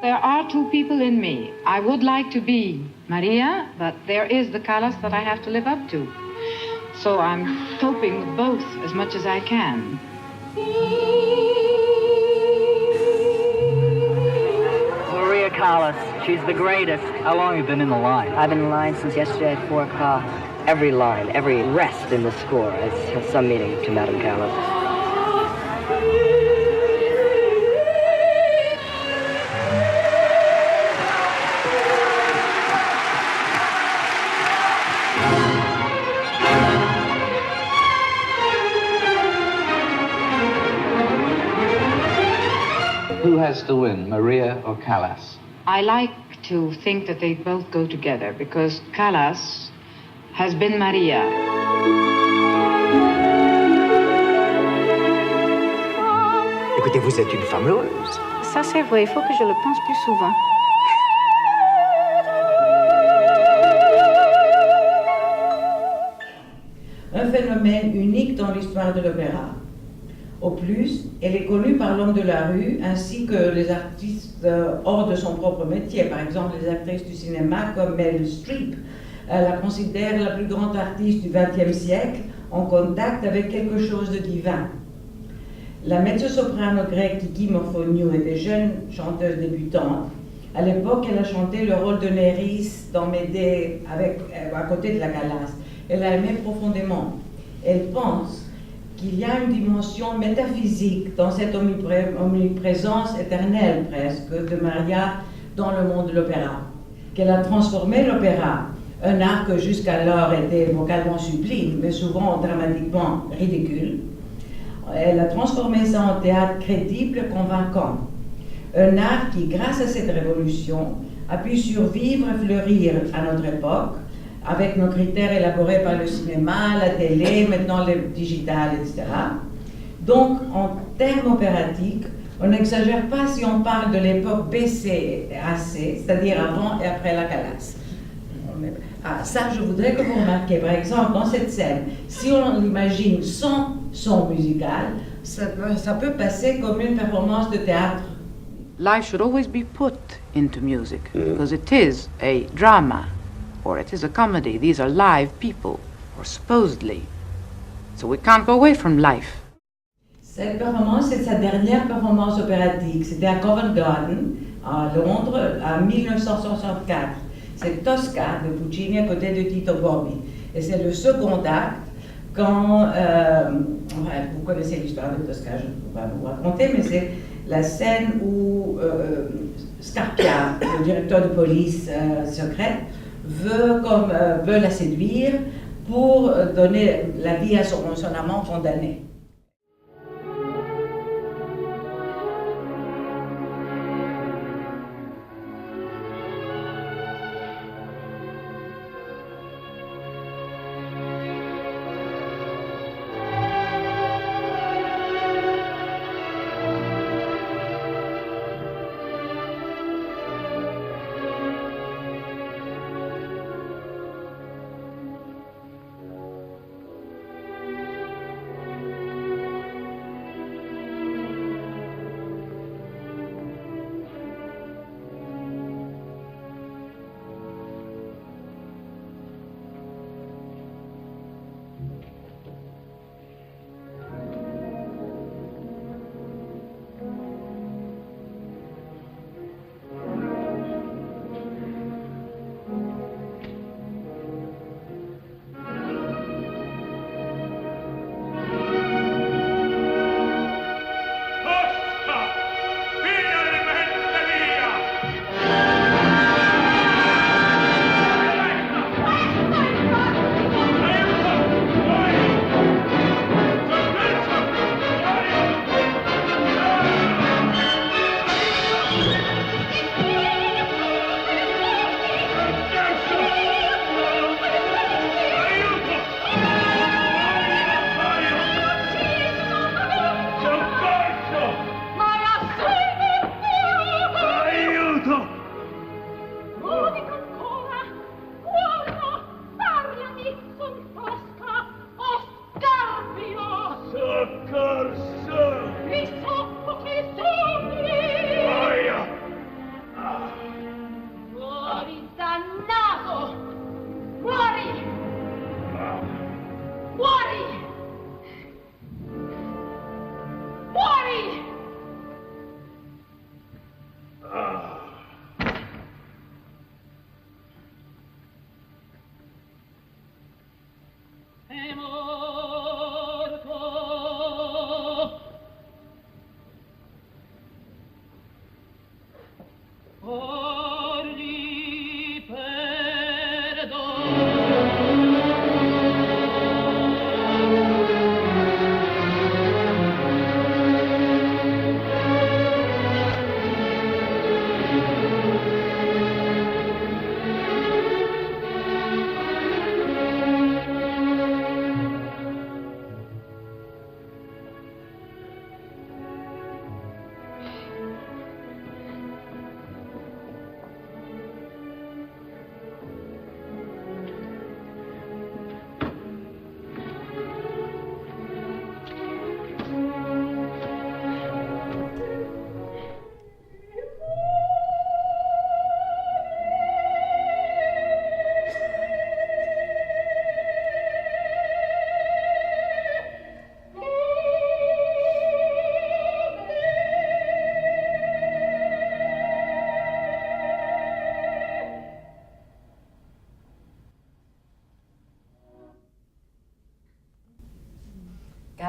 There are two people in me. I would like to be Maria, but there is the Callas that I have to live up to. So I'm coping with both as much as I can. Maria Callas, she's the greatest. How long have you been in the line? I've been in line since yesterday at 4 o'clock. Every line, every rest in the score has some meaning to Madame Callas. Who has to win, Maria or Callas? I like to think that they both go together because Callas has been Maria. Écoutez, vous êtes une femme heureuse. Ça c'est vrai, il faut que je le pense plus souvent. Un phénomène unique dans l'histoire de l'opéra. Au plus, elle est connue par l'homme de la rue ainsi que les artistes hors de son propre métier. Par exemple, les actrices du cinéma comme Meryl Streep la considèrent la plus grande artiste du XXe siècle en contact avec quelque chose de divin. La mezzo-soprano grecque Kiki Morphoniou était jeune chanteuse débutante. À l'époque, elle a chanté le rôle de Néris dans Médée à côté de la Callas. Elle a aimé profondément. Elle pense qu'il y a une dimension métaphysique dans cette omniprésence éternelle presque de Maria dans le monde de l'opéra, qu'elle a transformé l'opéra, un art que jusqu'alors était vocalement sublime, mais souvent dramatiquement ridicule. Elle a transformé ça en théâtre crédible et convaincant. Un art qui, grâce à cette révolution, a pu survivre et fleurir à notre époque, avec nos critères élaborés par le cinéma, la télé, maintenant le digital, etc. Donc, en termes opératiques, on n'exagère pas si on parle de l'époque BC et AC, c'est-à-dire avant et après la Callas. Ah, ça, je voudrais que vous remarquiez, par exemple, dans cette scène, si on l'imagine sans son musical, ça peut passer comme une performance de théâtre. Life should always be put into music because it is a drama. Or it is a comedy. These are live people, or supposedly. So we can't go away from life. Cette performance, c'est sa dernière performance opératique. C'était à Covent Garden, à Londres, en 1964. C'est Tosca de Puccini à côté de Tito Bobbi. Et c'est le second acte quand, vous connaissez l'histoire de Tosca, je ne peux pas vous raconter, mais c'est la scène où Scarpia, le directeur de police secrète, veut la séduire pour donner la vie à son amant condamné.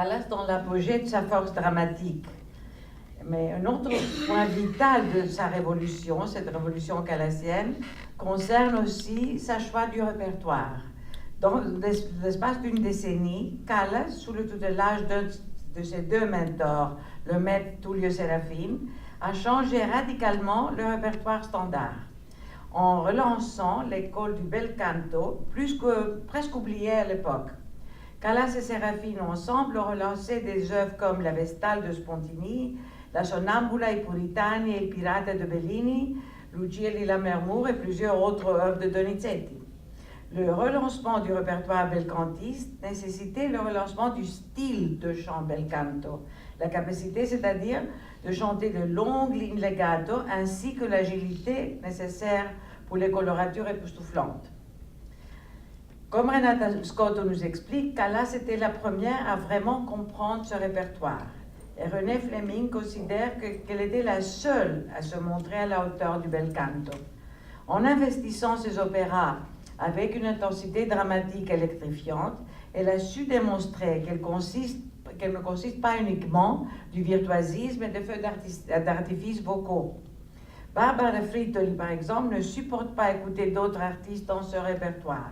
Callas dans l'apogée de sa force dramatique. Mais un autre point vital de sa révolution, cette révolution calassienne, concerne aussi sa choix du répertoire. Dans l'espace d'une décennie, Callas, sous le tutelage de ses deux mentors, le maître Tullio Serafin, a changé radicalement le répertoire standard, en relançant l'école du bel canto, presque oubliée à l'époque. Callas et Serafin ensemble ont relancé des œuvres comme la Vestale de Spontini, la Sonnambula, i Puritani et il Pirata de Bellini, Lucia di Lammermoor et plusieurs autres œuvres de Donizetti. Le relancement du répertoire belcantiste nécessitait le relancement du style de chant bel canto, la capacité, c'est-à-dire de chanter de longues lignes legato ainsi que l'agilité nécessaire pour les coloratures époustouflantes. Comme Renata Scotto nous explique, Callas était la première à vraiment comprendre ce répertoire. Et René Fleming considère qu'elle était la seule à se montrer à la hauteur du bel canto. En investissant ses opéras avec une intensité dramatique électrifiante, elle a su démontrer qu'elle ne consiste pas uniquement du virtuosisme et de feux d'artifice vocaux. Barbara Frittoli, par exemple, ne supporte pas écouter d'autres artistes dans ce répertoire,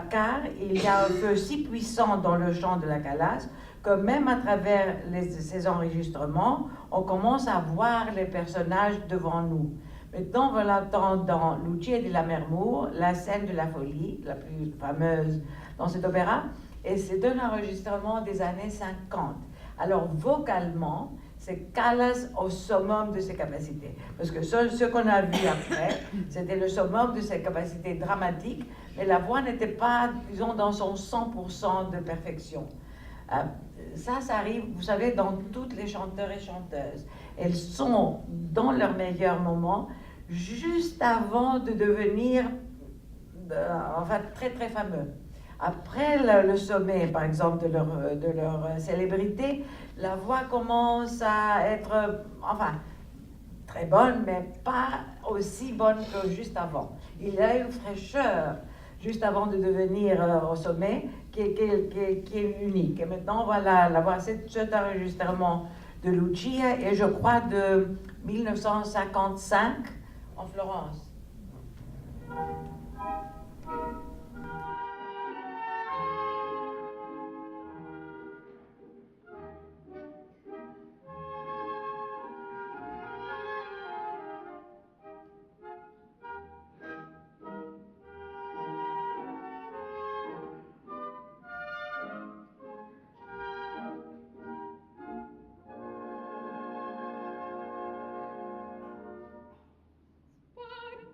car il y a un feu si puissant dans le chant de la Callas que même à travers ces enregistrements, on commence à voir les personnages devant nous. Maintenant, on l'entend dans Lucia di Lammermoor, la scène de la folie, la plus fameuse dans cet opéra, et c'est un enregistrement des années 50. Alors, vocalement, c'est Callas au summum de ses capacités. Parce que ce qu'on a vu après, c'était le summum de ses capacités dramatiques, mais la voix n'était pas, disons, dans son 100% de perfection. Ça arrive, vous savez, dans toutes les chanteurs et chanteuses. Elles sont dans leur meilleur moment, juste avant de devenir, très très fameux. Après le sommet, par exemple, de leur célébrité, la voix commence à être, très bonne, mais pas aussi bonne que juste avant. Il y a une fraîcheur juste avant de devenir au sommet qui est unique. Et maintenant, on va la voir, cet enregistrement de Lucia, et je crois de 1955 en Florence. Bye.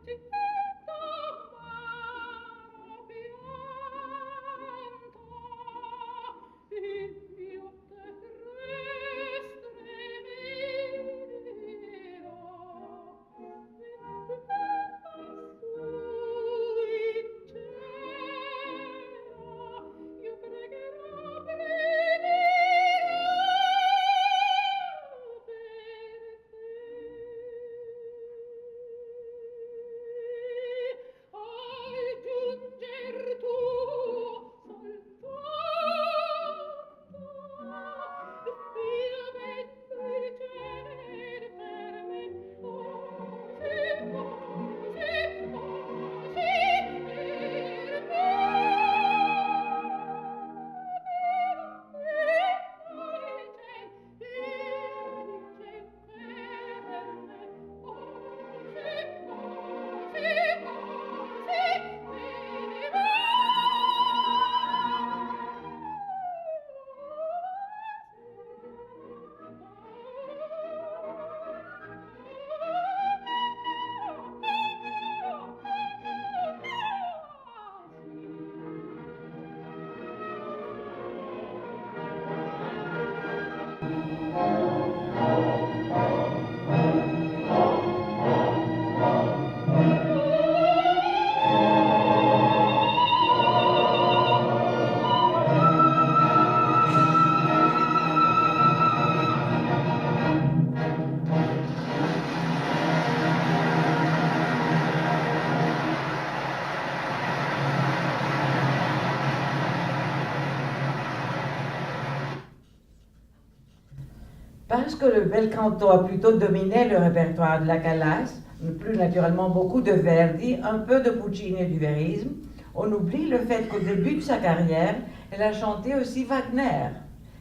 Parce que le bel canto a plutôt dominé le répertoire de la Callas, plus naturellement beaucoup de Verdi, un peu de Puccini et du Verisme, on oublie le fait qu'au début de sa carrière, elle a chanté aussi Wagner.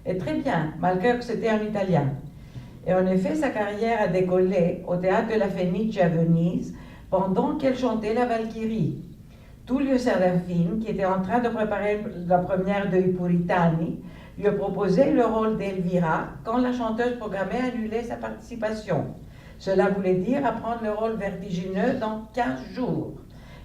Et très bien, malgré que c'était en italien. Et en effet, sa carrière a décollé au théâtre de la Fenice à Venise pendant qu'elle chantait la Valkyrie. Tullio Serafin, qui était en train de préparer la première de I Puritani, lui a proposé le rôle d'Elvira quand la chanteuse programmée annulait sa participation. Cela voulait dire apprendre le rôle vertigineux dans 15 jours.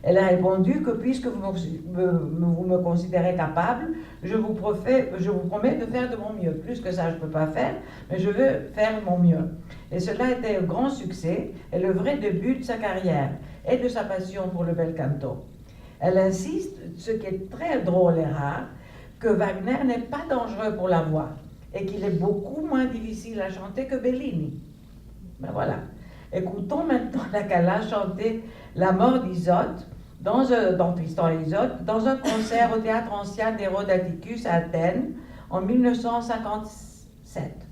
Elle a répondu que puisque vous me considérez capable, je vous promets de faire de mon mieux. Plus que ça, je ne peux pas faire, mais je veux faire mon mieux. Et cela a été un grand succès et le vrai début de sa carrière et de sa passion pour le bel canto. Elle insiste, ce qui est très drôle et rare, que Wagner n'est pas dangereux pour la voix et qu'il est beaucoup moins difficile à chanter que Bellini. Ben voilà. Écoutons maintenant la Callas chanter La mort d'Isotte dans Tristan et Isotte, dans un concert au théâtre ancien d'Hérodes Atticus à Athènes en 1957.